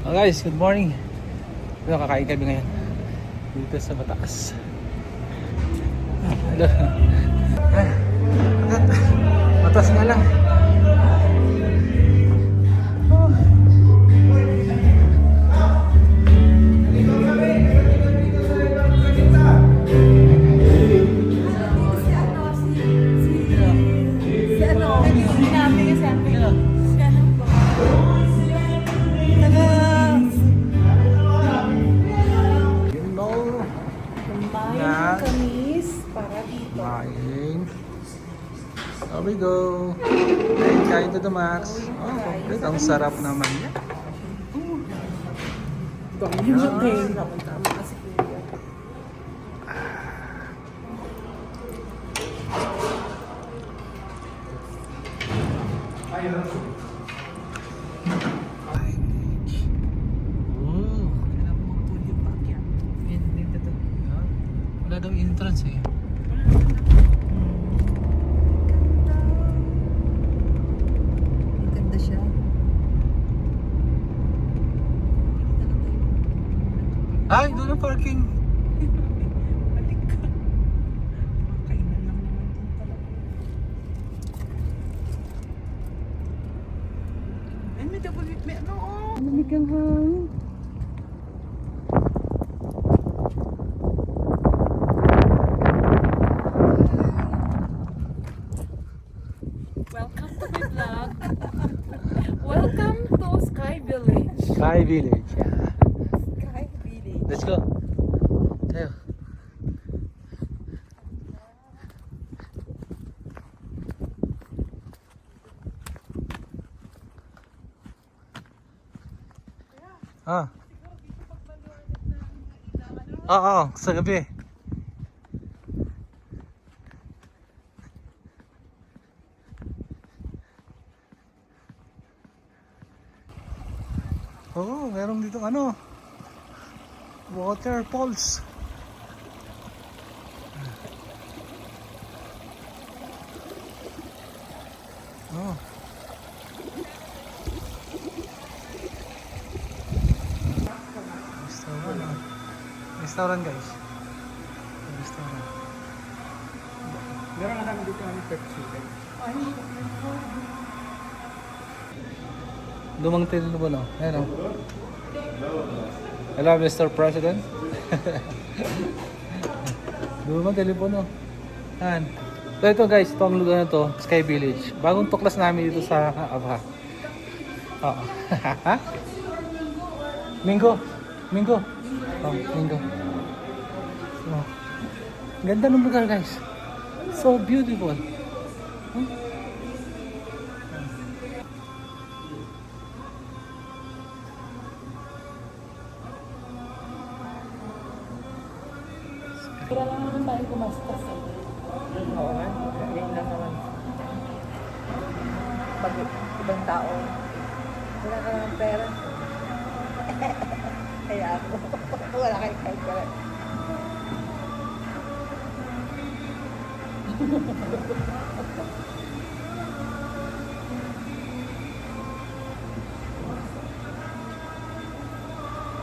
Oh guys, good morning. Ito, kakain kami ngayon dito sa Batas. Hello. Batas nga lang. There we go. Kain to the max. Oh, complete. Ang sarap naman yan. Wala daw entrance eh. Ay, doon ang parking. Balik ka. Kainan lang naman din talaga. Ay, may double, may ano, oh. Lamig ang hangin. Welcome to my vlog. Welcome to Sky Village. Sky Village, yeah. Let's go. Tayo. Oo, sa gabi. Oo, meron dito ano, waterfalls. Oh. Restaurant. Restaurant guys. Restaurant. Meron na kami dito ng pet chicken. Lumang telepono. Ayan o. Hello Mr. President. Lumang telepono. Ayan. So ito guys, ito ang lugar na to, Sky Village. Bagong tuklas namin dito sa Abha. Oo. Mingo. Mingo. Oh, Mingo. So, ganda ng lugar guys. So beautiful. Huh? Wala lang naman tayo kumastas eh. Oo nga, hindi lang naman. Pag ibang tao, wala ka naman pera. Kaya ako, wala kayo kahit pera.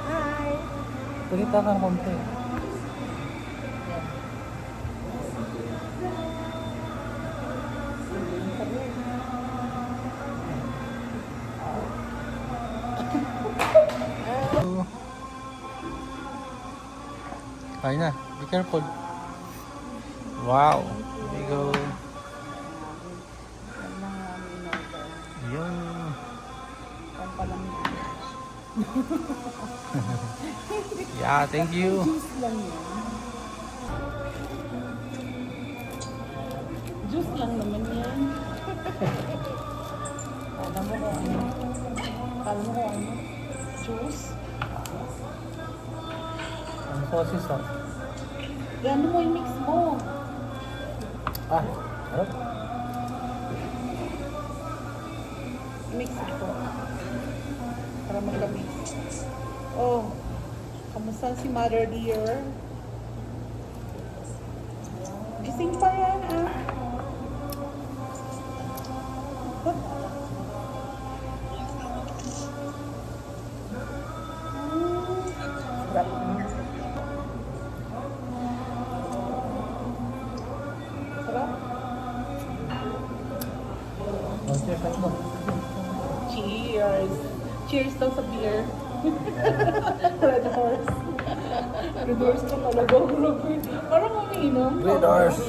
Hi! Pagkita ka ng konti. Kain na. Be careful. Wow. There you go. Yun. Yeah, thank you. Juice lang yan. Juice lang naman yan. Alam mo kung ano? Alam mo kung ano? Juice? Ang sauces ah. Gano'n mo i-mix mo. Ah, ano? I-mix ito. Para magkamix. Oh, kamusta si Mother Dear? Gising pa yan ah. Sarap. Sarap. Okay, tayo mo. Cheers! Cheers daw sa beer. Red horse. Red horse ka talaga. Parang umiinom. Red horse.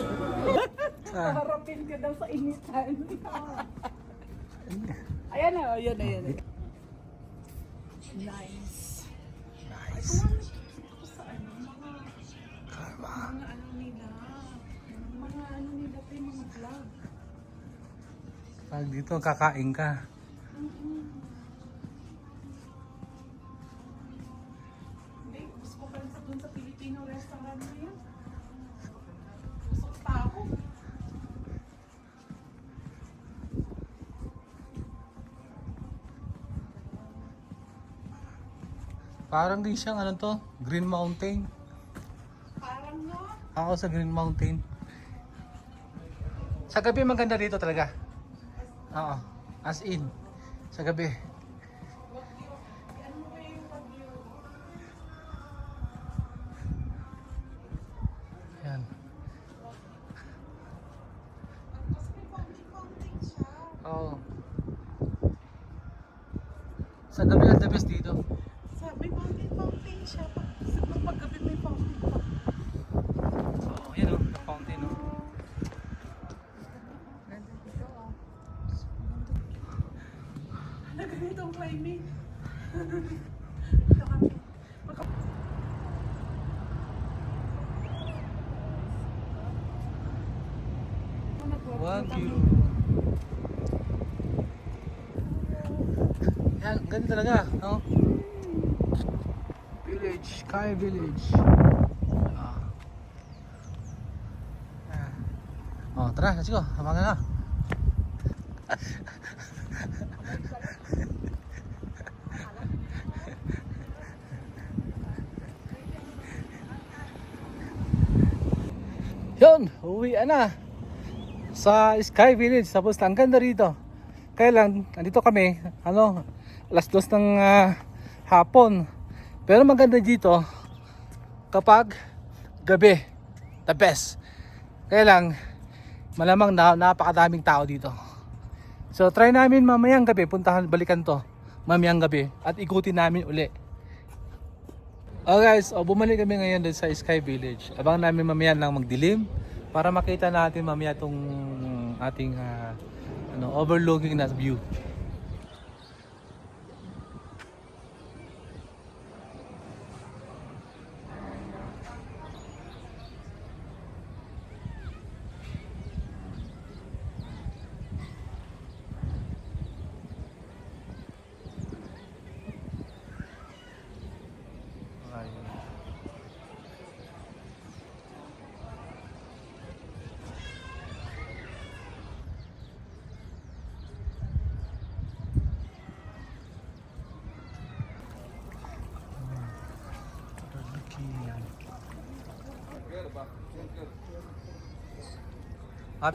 Ah. Harapin ka daw sa initan. Ayan na, ayan. Nice. Nice. Sa ano, mga ano nila. Mga ano nila tayo, mga vlog. Pag dito, kakain ka. Hindi, gusto ko pa rin sa dun sa Filipino restaurant na yun. Gusto ko pa ako. Parang din siyang ano to, Green Mountain. Parang nga. Ako sa Green Mountain. Sa gabi maganda dito talaga. Oo. As in. Sa gabi. Ano ba yung pag-view? Yan. Tapos may fountain siya. Oo. Sa gabi ang the best dito. May fountain siya. Sa paggabi may fountain pa. Oo, yan o. Fountain o. Naganda ang climate. Wagyu. Yan, ganito talaga, no? Village, Sky Village. Ah. Oh, tara, let's go. Hamangan na. Yun, uwi na sa Sky Village. Tapos ang ganda rito. Kaya lang, nandito kami, alas 2 ng hapon. Pero maganda dito kapag gabi, the best. Kaya lang, malamang napakadaming tao dito. So try namin mamayang gabi, balikan to mamayang gabi at ikutin namin uli. Oh guys, bumalik kami ngayon dun sa Sky Village. Abang namin mamaya lang magdilim para makita natin mamaya tong ating overlooking na view. At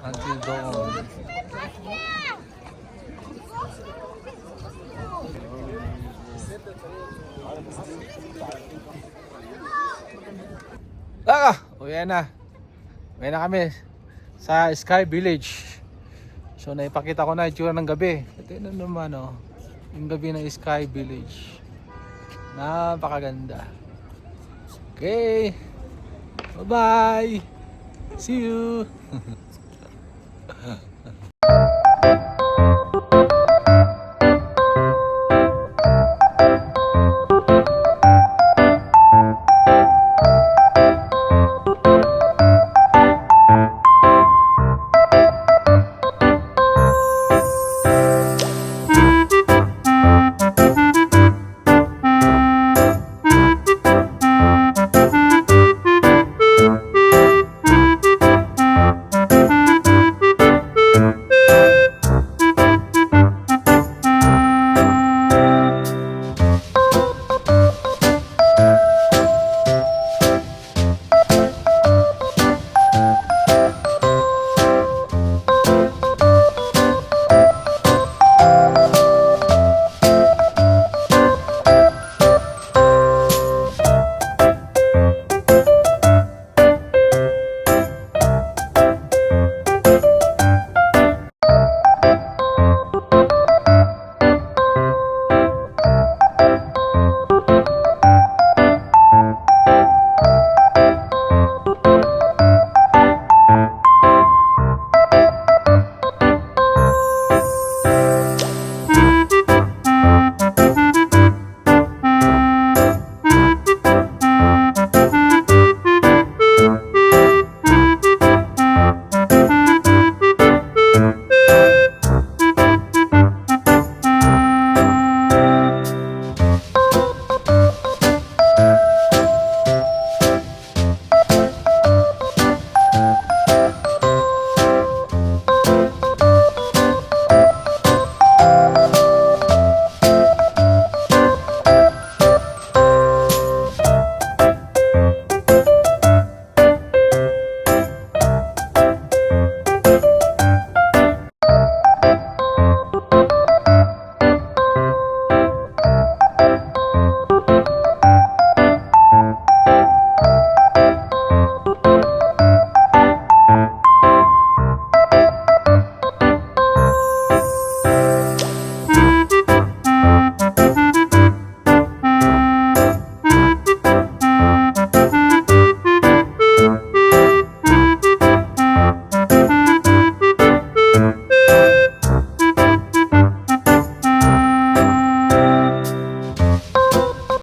until dawn. Uwi na. Uwi na kami sa Sky Village. So naipakita ko na itsura ng gabi. Ito naman yung gabi ng Sky Village. Napakaganda. Okay. Bye-bye. See you.